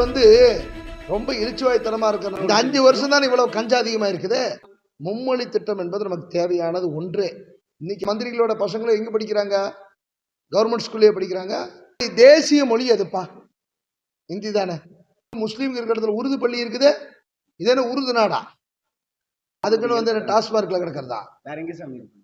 வந்து ரொம்ப இழிச்சுவாய்த்தனமா இருக்கிறது. இந்த 5 வருஷம் தான் இவ்வளவு கஞ்சா அதிகமா இருக்குது. மும்மொழி திட்டம் என்பது நமக்கு தேவையானது ஒன்றே. இன்னைக்கு மந்திரிகளோட பசங்களும் எங்க படிக்கிறாங்க? கவர்மெண்ட் ஸ்கூல்லே படிக்கிறாங்க. தேசிய மொழி எதுப்பா? இந்தி தானே. முஸ்லீம் இருக்கிற இடத்துல உருது பள்ளி இருக்குது. இது என்ன உருது நாடா? அதுக்குன்னு வந்து டாஸ்மார்க்ல கிடக்கிறதா? வேற எங்க சாமி இருக்கு?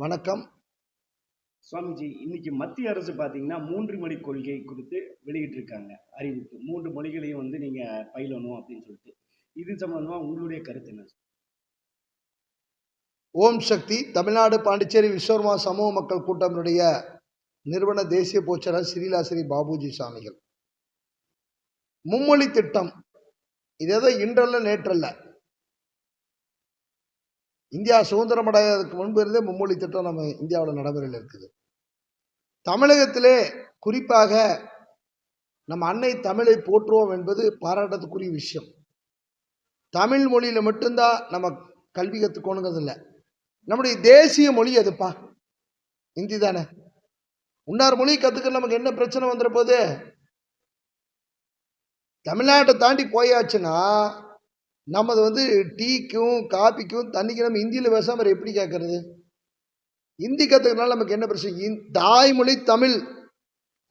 வணக்கம் சுவாமிஜி. இன்னைக்கு மத்திய அரசு பாத்தீங்கன்னா 3 மொழி கொள்கை குறித்து வெளியிட்டு இருக்காங்க அறிவிப்பு. 3 மொழிகளையும் வந்து நீங்க பயிலணும் அப்படின்னு சொல்லிட்டு. இது சம்பந்தமா உங்களுடைய கருத்து என்ன? ஓம் சக்தி. தமிழ்நாடு பாண்டிச்சேரி விஸ்வகர்மா சமூக மக்கள் கூட்டத்தினுடைய நிறுவன தேசிய போச்சரர் ஸ்ரீலாஸ்ரீ பாபுஜி சாமிகள். மும்மொழி திட்டம் இது ஏதோ இன்றல்ல நேற்றல்ல. இந்தியா சுதந்திரம் அடைவதற்கு முன்பு இருந்தே மும்மொழி திட்டம் நம்ம இந்தியாவில் நடைமுறையில் இருக்குது. தமிழகத்திலே குறிப்பாக நம்ம அன்னை தமிழை போற்றுவோம் என்பது பாராட்டத்துக்குரிய விஷயம். தமிழ் மொழியில மட்டும்தான் நம்ம கல்வி கற்றுக்கணுங்கிறது இல்லை. நம்முடைய தேசிய மொழி எதுப்பா? இந்தி தானே. இன்னொரு மொழி கற்றுக்க நமக்கு என்ன பிரச்சனை வந்துட போது? தமிழ்நாட்டை தாண்டி போயாச்சுன்னா நமது வந்து டீக்கும் காபிக்கும் தண்ணிக்கு நம்ம இந்தியில் பேசாமல் எப்படி கேட்கறது? இந்தி கற்றுக்கிறதுனால நமக்கு என்ன பிரச்சனை? தாய்மொழி தமிழ்,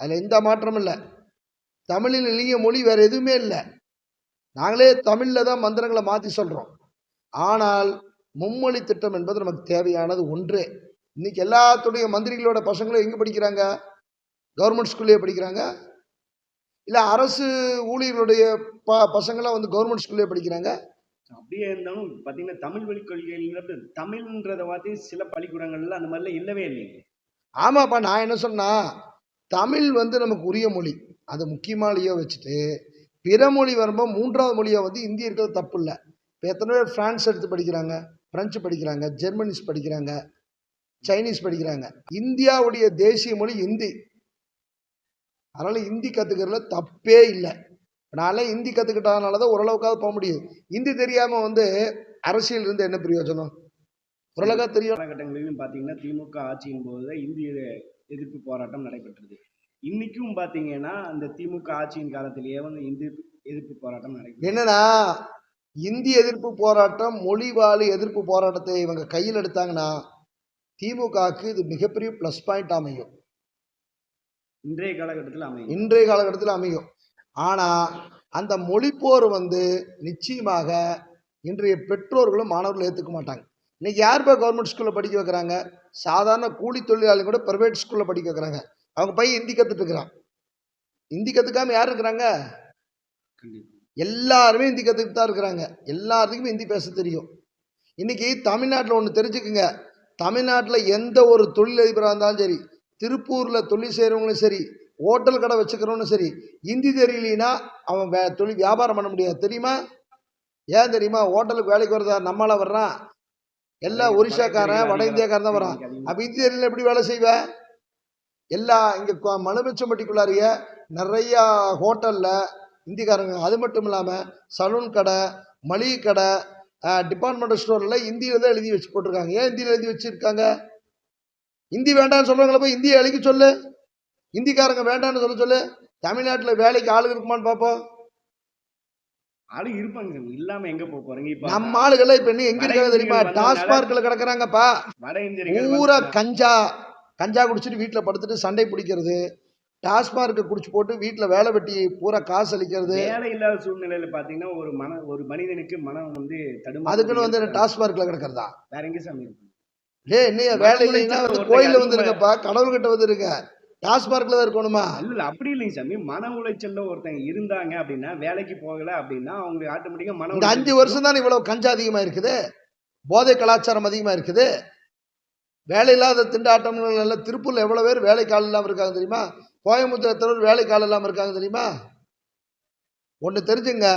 அதில் எந்த மாற்றமும் இல்லை. தமிழில் இளைய மொழி வேறு எதுவுமே இல்லை. நாங்களே தமிழில் தான் மந்திரங்களை மாற்றி சொல்கிறோம். ஆனால் மும்மொழி திட்டம் என்பது நமக்கு தேவையானது ஒன்றே. இன்னைக்கு எல்லாத்துடைய மந்திரிகளோட பசங்களும் எங்கே படிக்கிறாங்க? கவர்மெண்ட் ஸ்கூல்லே படிக்கிறாங்க. இல்லை அரசு ஊழியர்களுடைய பசங்களாம் வந்து கவர்மெண்ட் ஸ்கூல்லே படிக்கிறாங்க. அப்படியே இருந்தாலும் பார்த்தீங்கன்னா தமிழ் வழி கொள்கை தமிழ்ன்றத வார்த்தை சில பள்ளிக்கூடங்கள்ல அந்த மாதிரிலாம் இல்லவே இல்லைங்க. ஆமாப்பா, நான் என்ன சொன்னா, தமிழ் வந்து நமக்கு உரிய மொழி, அது முக்கியமாலையோ வச்சுட்டு பிற மொழி வரும்போது 3வது மொழியை வந்து இந்தி இருக்கிறது தப்பு இல்லை. இப்போ எத்தனை பேர் ஃப்ரான்ஸ் எடுத்து படிக்கிறாங்க, பிரெஞ்சு படிக்கிறாங்க, ஜெர்மனிஸ் படிக்கிறாங்க, சைனீஸ் படிக்கிறாங்க. இந்தியாவுடைய தேசிய மொழி இந்தி. அதனால இந்தி கற்றுக்கிறதுல தப்பே இல்லை. நானே இந்தி கற்றுக்கிட்டதுனால தான் ஓரளவுக்காவது போக முடியுது. இந்தி தெரியாமல் வந்து அரசியல் இருந்து என்ன பிரயோஜனம்? ஓரளவுக்காக தெரியும். காலகட்டங்களிலும் பார்த்தீங்கன்னா திமுக ஆட்சியின் போது இந்தி எதிர்ப்பு போராட்டம் நடைபெற்றது. இன்னைக்கும் பார்த்தீங்கன்னா அந்த திமுக ஆட்சியின் காலத்திலேயே வந்து இந்தி எதிர்ப்பு போராட்டம் நடைபெற்றது. என்னன்னா, இந்தி எதிர்ப்பு போராட்டம், மொழிவாழி எதிர்ப்பு போராட்டத்தை இவங்க கையில் எடுத்தாங்கன்னா திமுகவுக்கு இது மிகப்பெரிய ப்ளஸ் பாயிண்ட் அமையும். இன்றைய காலகட்டத்தில் அமையும். ஆனால் அந்த மொழிப்போர் வந்து நிச்சயமாக இன்றைய பெற்றோர்களும் மாணவர்களும் ஏற்றுக்க மாட்டாங்க. இன்னைக்கு யார் போய் கவர்மெண்ட் ஸ்கூலில் படிக்க வைக்கிறாங்க? சாதாரண கூலி தொழிலாளி கூட ப்ரைவேட் ஸ்கூலில் படிக்க வைக்கிறாங்க. அவங்க பையன் ஹிந்தி கற்றுட்டு இருக்கிறான். ஹிந்தி கற்றுக்காம யார் இருக்கிறாங்க? எல்லாருமே ஹிந்தி கற்றுக்கிட்டு தான் இருக்கிறாங்க. எல்லாத்துக்குமே ஹிந்தி பேச தெரியும். இன்னைக்கு தமிழ்நாட்டில் ஒன்று தெரிஞ்சுக்குங்க. தமிழ்நாட்டில் எந்த ஒரு தொழிலதிபராக இருந்தாலும் சரி, திருப்பூரில் தொழில் செய்கிறவங்களும் சரி, ஹோட்டல் கடை வச்சுக்கிறவனும் சரி, ஹிந்தி தெரியலனா அவன் தொழில் வியாபாரம் பண்ண முடியாது. தெரியுமா? ஏன் தெரியுமா? ஹோட்டலுக்கு வேலைக்கு வரதா நம்மளால வர்றான், எல்லாம் ஒரிசாக்காரன் வட இந்தியாக்காரன் தான் வரான். அப்போ ஹிந்தி தெரியல எப்படி வேலை செய்வ? எல்லாம் இங்கே மலுமிச்சம்பட்டிக்குள்ளாரிய நிறையா ஹோட்டலில் ஹிந்திக்காரங்க. அது மட்டும் இல்லாமல் சலூன் கடை, மளிகை கடை, டிபார்ட்மெண்டல் ஸ்டோரில் ஹிந்தியில் தான் எழுதி வச்சு போட்டிருக்காங்க. ஏன் ஹிந்தியில் எழுதி வச்சுருக்காங்க? ஹிந்தி வேண்டாம்னு சொல்கிறவங்கள போய் ஹிந்தியை எழுதி சொல்லு. ஹிந்திக்காரங்க வேண்டாம்னு சொல்லு. தமிழ்நாட்டில் வேலைக்கு ஆளுங்க இருக்குமான்னு பார்ப்போம். ஆளு இருப்பாங்க, இல்லாம எங்க போறீங்க? இப்ப நம்ம ஆளுகள் இப்ப எங்க இருக்காங்க தெரியுமா? டாஸ்மார்க்ல கிடக்குறாங்கப்பா. பூரா கஞ்சா குடிச்சிட்டு வீட்டுல படுத்துட்டு சண்டை பிடிக்கிறது, டாஸ்மார்க்க குடிச்சு போட்டு வீட்டுல வேலை வெட்டி பூரா காசு அளிக்கிறது. வேலை இல்லாத சூழ்நிலையில பாத்தீங்கன்னா ஒரு மனிதனுக்கு மனம் வந்து அதுக்குன்னு வந்து டாஸ்மார்க்ல கிடக்கிறதா? வேற எங்க சாமி இருக்கு? என்னைய வேலை இல்லைன்னா கோயில்ல வந்து இருக்கப்பா, கடவுள்கிட்ட வந்து இருக்க. டாஸ்மார்க்ல தான் இருக்கணுமா? இல்ல அப்படி இல்லைங்க சாமி. மன உளைச்சல்ல ஒருத்தங்க இருந்தாங்க அப்படின்னா, வேலைக்கு போகல அப்படின்னா அவங்க ஆட்டோமேட்டிக்கா மன. இந்த 5 வருஷம் தான் இவ்வளவு கஞ்சா அதிகமா இருக்குது, போதை கலாச்சாரம் அதிகமா இருக்குது, வேலை இல்லாத திண்டாட்டங்கள் எல்லாம். திருப்பூர்ல எவ்வளவு பேர் வேலைக்கு ஆள் இல்லாம இருக்காங்க தெரியுமா? கோயம்புத்தூர் வேலைக்கு ஆள் இல்லாம இருக்காங்க தெரியுமா? ஒண்ணு தெரிஞ்சுங்க,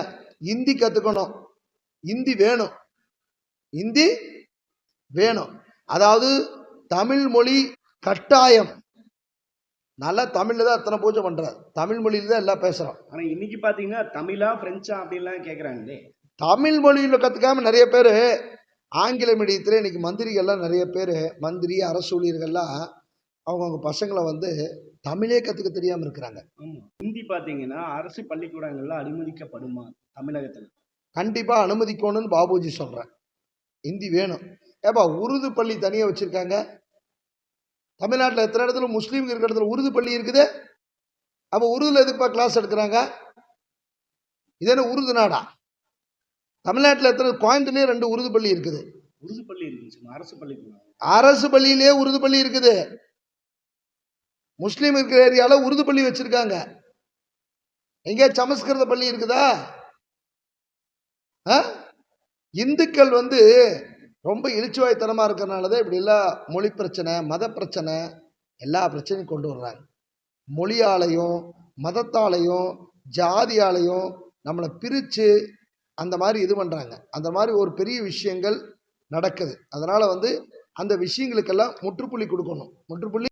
இந்தி கத்துக்கணும், இந்தி வேணும், இந்தி வேணும். அதாவது தமிழ் மொழி கட்டாயம். நல்லா தமிழில் தான் அத்தனை பூஜை பண்ணுறாரு, தமிழ் மொழியில் தான் எல்லாம் பேசுகிறோம். ஆனா இன்னைக்கு பாத்தீங்கன்னா தமிழா பிரெஞ்சா அப்படின்லாம் கேக்குறாங்களே. தமிழ் மொழியில் கற்றுக்காம நிறைய பேர் ஆங்கில மீடியத்தில் இன்னைக்கு மந்திரிகள்லாம் நிறைய பேர், மந்திரி அரசு ஊழியர்கள்லாம் அவங்கவுங்க பசங்களை வந்து தமிழே கற்றுக்க தெரியாமல் இருக்கிறாங்க. ஆமா. ஹிந்தி பாத்தீங்கன்னா அரசு பள்ளிக்கூடங்கள்ல அனுமதிக்கப்படுமா தமிழகத்துல? கண்டிப்பாக அனுமதிக்கணும்னு பாபுஜி சொல்கிறேன். ஹிந்தி வேணும். ஏப்பா உருது பள்ளி தனியாக வச்சுருக்காங்க. தமிழ்நாட்டில் எத்தனை இடத்துல முஸ்லீம்கள் இருக்கிற இடத்துல உருது பள்ளி இருக்குது. அப்போ உருதுல எதுக்குப்பா கிளாஸ் எடுக்கிறாங்க? இது என்ன உருது நாடா? தமிழ்நாட்டில் எத்தனை, கோயம்புத்தூர்லேயே 2 உருது பள்ளி இருக்குது. உருது பள்ளி இருந்துச்சு அரசு பள்ளிக்கூடம். அரசு பள்ளியிலே உருது பள்ளி இருக்குது. முஸ்லீம் இருக்கிற ஏரியாவில் உருது பள்ளி வச்சிருக்காங்க. எங்கே சமஸ்கிருத பள்ளி இருக்குதா? இந்துக்கள் வந்து ரொம்ப இழிச்சுவாய்த்தனமாக இருக்கிறனால தான் இப்படி எல்லாம் மொழி பிரச்சனை, மத பிரச்சனை, எல்லா பிரச்சனையும் கொண்டு வர்றாங்க. மொழியாலையும் மதத்தாலையும் ஜாதியாலையும் நம்மளை பிரித்து அந்த மாதிரி இது பண்ணுறாங்க. அந்த மாதிரி ஒரு பெரிய விஷயங்கள் நடக்குது. அதனால் வந்து அந்த விஷயங்களுக்கெல்லாம் முற்றுப்புள்ளி கொடுக்கணும். முற்றுப்புள்ளி